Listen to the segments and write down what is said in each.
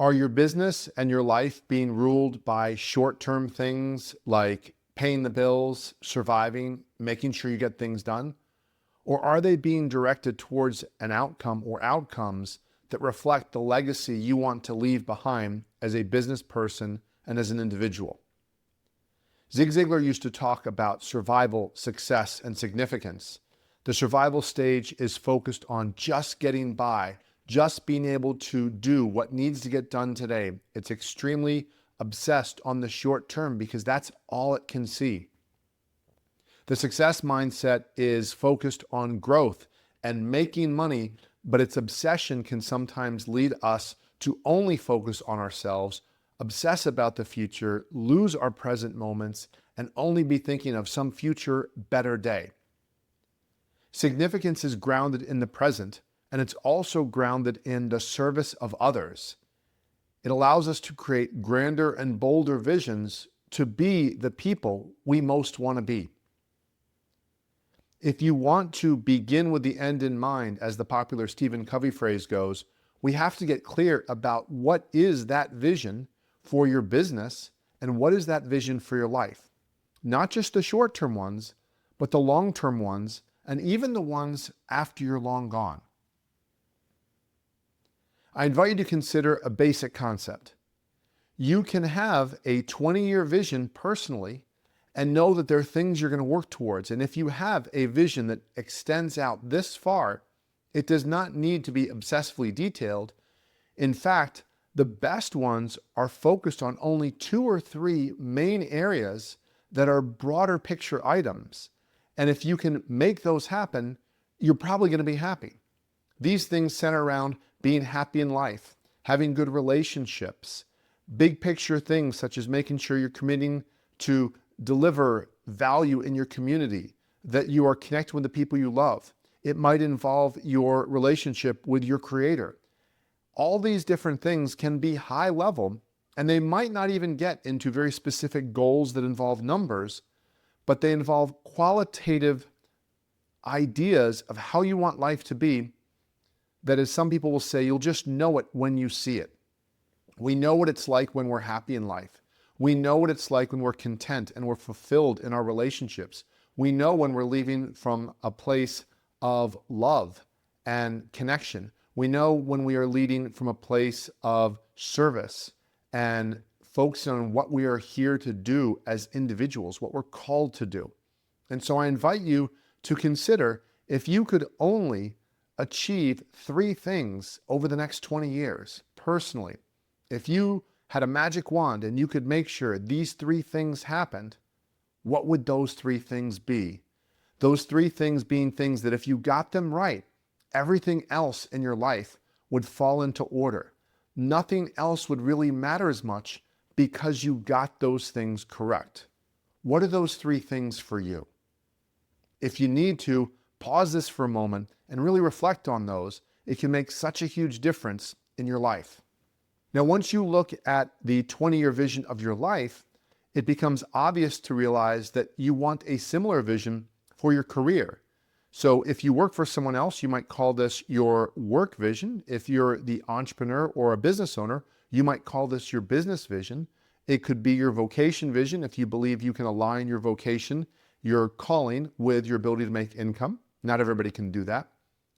Are your business and your life being ruled by short-term things like paying the bills, surviving, making sure you get things done? Or are they being directed towards an outcome or outcomes that reflect the legacy you want to leave behind as a business person and as an individual? Zig Ziglar used to talk about survival, success, and significance. The survival stage is focused on just getting by, just being able to do what needs to get done today. It's extremely obsessed on the short term because that's all it can see. The success mindset is focused on growth and making money, but its obsession can sometimes lead us to only focus on ourselves, obsess about the future, lose our present moments, and only be thinking of some future better day. Significance is grounded in the present, and it's also grounded in the service of others. It allows us to create grander and bolder visions to be the people we most want to be. If you want to begin with the end in mind, as the popular Stephen Covey phrase goes, we have to get clear about what is that vision for your business and what is that vision for your life. Not just the short-term ones, but the long-term ones, and even the ones after you're long gone. I invite you to consider a basic concept. You can have a 20-year vision personally and know that there are things you're going to work towards. And if you have a vision that extends out this far, it does not need to be obsessively detailed. In fact, the best ones are focused on only 2 or 3 main areas that are broader picture items. And if you can make those happen, you're probably going to be happy. These things center around being happy in life, having good relationships, big picture things such as making sure you're committing to deliver value in your community, that you are connected with the people you love. It might involve your relationship with your creator. All these different things can be high level, and they might not even get into very specific goals that involve numbers, but they involve qualitative ideas of how you want life to be that, as some people will say, you'll just know it when you see it. We know what it's like when we're happy in life. We know what it's like when we're content and we're fulfilled in our relationships. We know when we're leaving from a place of love and connection. We know when we are leading from a place of service and focusing on what we are here to do as individuals, what we're called to do. And so I invite you to consider, if you could only achieve 3 things over the next 20 years personally, if you had a magic wand and you could make sure these 3 things happened, what would those 3 things be? Those 3 things being things that if you got them right, everything else in your life would fall into order. Nothing else would really matter as much because you got those things correct. What are those 3 things for you? If you need to, pause this for a moment and really reflect on those. It can make such a huge difference in your life. Now, once you look at the 20-year vision of your life, it becomes obvious to realize that you want a similar vision for your career. So if you work for someone else, you might call this your work vision. If you're the entrepreneur or a business owner, you might call this your business vision. It could be your vocation vision if you believe you can align your vocation, your calling, with your ability to make income. Not everybody can do that.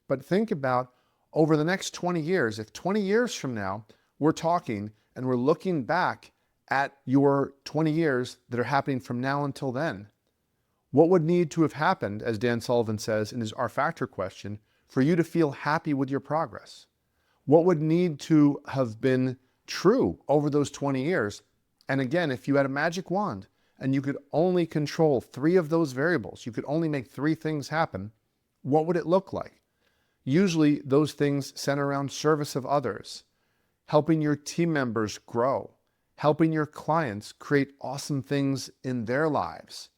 But think about over the next 20 years, if 20 years from now, we're talking and we're looking back at your 20 years that are happening from now until then, what would need to have happened, as Dan Sullivan says in his R-Factor question, for you to feel happy with your progress? What would need to have been true over those 20 years? And again, if you had a magic wand and you could only control 3 of those variables, you could only make 3 things happen, what would it look like? Usually those things center around service of others, helping your team members grow, helping your clients create awesome things in their lives,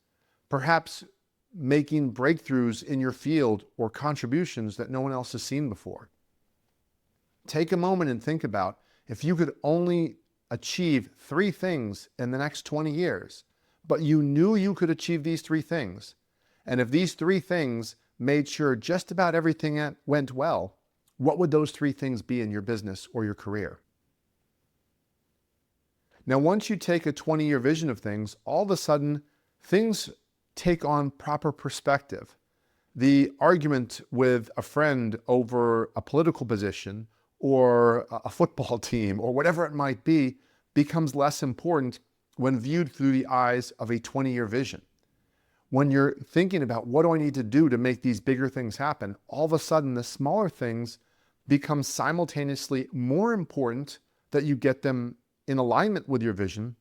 perhaps making breakthroughs in your field or contributions that no one else has seen before. Take a moment and think about, if you could only achieve 3 things in the next 20 years, but you knew you could achieve these 3 things, and if these 3 things made sure just about everything went well, what would those 3 things be in your business or your career? Now, once you take a 20-year vision of things, all of a sudden, things take on proper perspective. The argument with a friend over a political position or a football team or whatever it might be becomes less important when viewed through the eyes of a 20-year vision. When you're thinking about what do I need to do to make these bigger things happen, all of a sudden the smaller things become simultaneously more important, that you get them in alignment with your vision,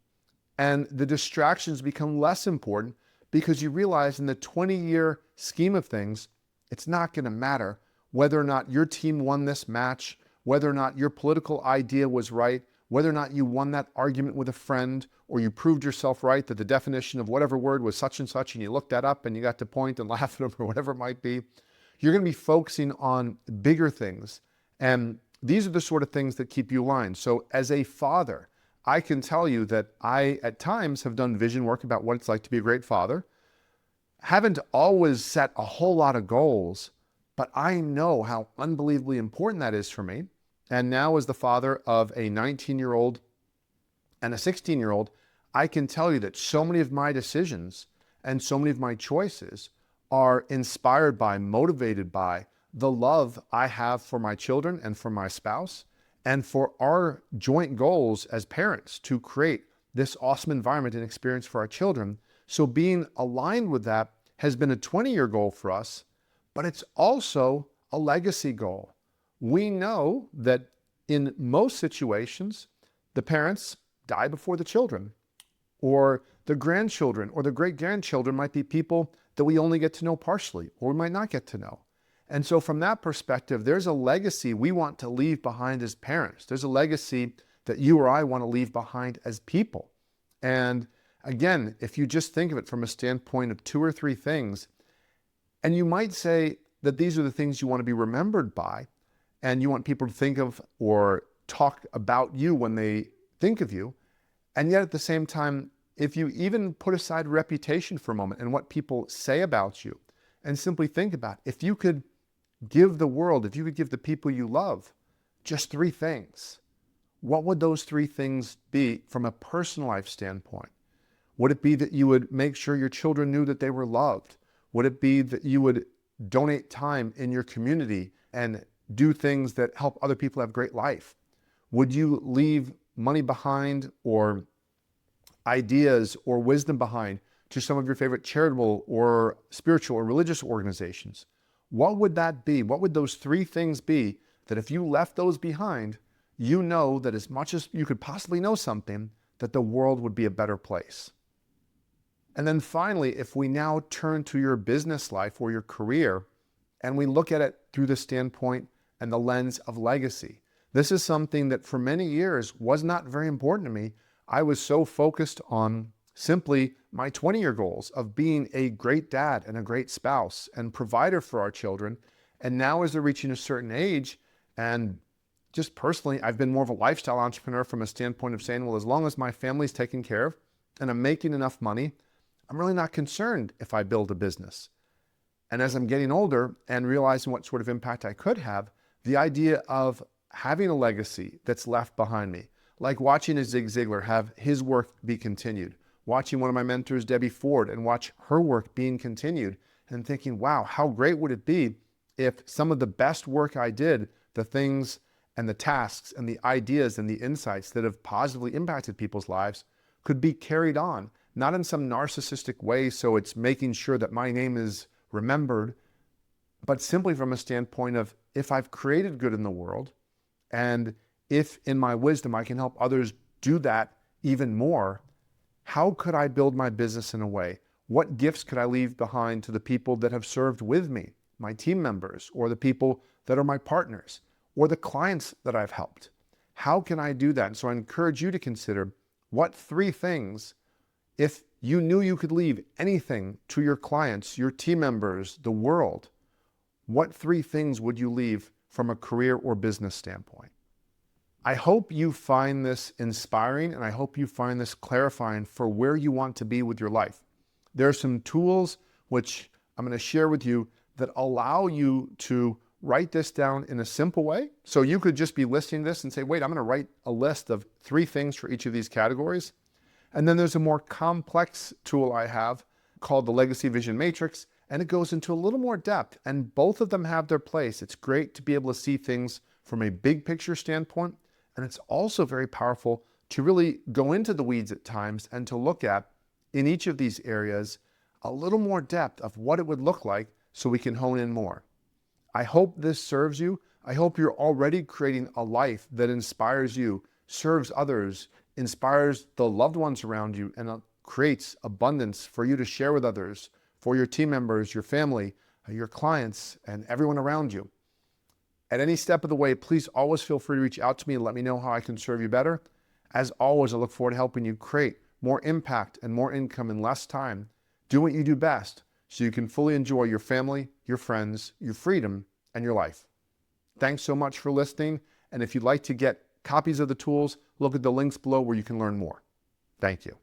and the distractions become less important because you realize in the 20-year scheme of things, it's not going to matter whether or not your team won this match, whether or not your political idea was right, whether or not you won that argument with a friend, or you proved yourself right that the definition of whatever word was such and such, and you looked that up and you got to point and laugh at them or whatever it might be. You're going to be focusing on bigger things. And these are the sort of things that keep you aligned. So as a father, I can tell you that I, at times, have done vision work about what it's like to be a great father. Haven't always set a whole lot of goals, but I know how unbelievably important that is for me. And now, as the father of a 19-year-old and a 16-year-old, I can tell you that so many of my decisions and so many of my choices are inspired by, motivated by the love I have for my children and for my spouse, and for our joint goals as parents to create this awesome environment and experience for our children. So being aligned with that has been a 20-year goal for us, but it's also a legacy goal. We know that in most situations, the parents die before the children, or the grandchildren or the great-grandchildren might be people that we only get to know partially, or we might not get to know. And so from that perspective, there's a legacy we want to leave behind as parents. There's a legacy that you or I want to leave behind as people. And again, if you just think of it from a standpoint of 2 or 3 things, and you might say that these are the things you want to be remembered by, and you want people to think of or talk about you when they think of you. And yet at the same time, if you even put aside reputation for a moment and what people say about you, and simply think about, if you could give the world, if you could give the people you love just 3 things, what would those 3 things be from a personal life standpoint? Would it be that you would make sure your children knew that they were loved? Would it be that you would donate time in your community and do things that help other people have great life? Would you leave money behind, or ideas or wisdom behind, to some of your favorite charitable or spiritual or religious organizations? What would that be? What would those 3 things be that if you left those behind, you know that as much as you could possibly know something, that the world would be a better place? And then finally, if we now turn to your business life or your career, and we look at it through the standpoint and the lens of legacy, this is something that for many years was not very important to me. I was so focused on simply my 20-year goals of being a great dad and a great spouse and provider for our children. And now as they're reaching a certain age, and just personally, I've been more of a lifestyle entrepreneur from a standpoint of saying, well, as long as my family's taken care of and I'm making enough money, I'm really not concerned if I build a business. And as I'm getting older and realizing what sort of impact I could have, the idea of having a legacy that's left behind me, like watching a Zig Ziglar have his work be continued, watching one of my mentors, Debbie Ford, and watch her work being continued, and thinking, wow, how great would it be if some of the best work I did, the things and the tasks and the ideas and the insights that have positively impacted people's lives, could be carried on, not in some narcissistic way so it's making sure that my name is remembered, but simply from a standpoint of, if I've created good in the world, and if in my wisdom I can help others do that even more, how could I build my business in a way? What gifts could I leave behind to the people that have served with me, my team members, or the people that are my partners, or the clients that I've helped? How can I do that? And so I encourage you to consider, what 3 things, if you knew you could leave anything to your clients, your team members, the world, what 3 things would you leave from a career or business standpoint? I hope you find this inspiring, and I hope you find this clarifying for where you want to be with your life. There are some tools which I'm going to share with you that allow you to write this down in a simple way. So you could just be listing this and say, wait, I'm going to write a list of 3 things for each of these categories. And then there's a more complex tool I have called the Legacy Vision Matrix, and it goes into a little more depth, and both of them have their place. It's great to be able to see things from a big picture standpoint, and it's also very powerful to really go into the weeds at times and to look at, in each of these areas, a little more depth of what it would look like so we can hone in more. I hope this serves you. I hope you're already creating a life that inspires you, serves others, inspires the loved ones around you, and creates abundance for you to share with others, for your team members, your family, your clients, and everyone around you. At any step of the way, please always feel free to reach out to me and let me know how I can serve you better. As always, I look forward to helping you create more impact and more income in less time. Do what you do best so you can fully enjoy your family, your friends, your freedom, and your life. Thanks so much for listening. And if you'd like to get copies of the tools, look at the links below where you can learn more. Thank you.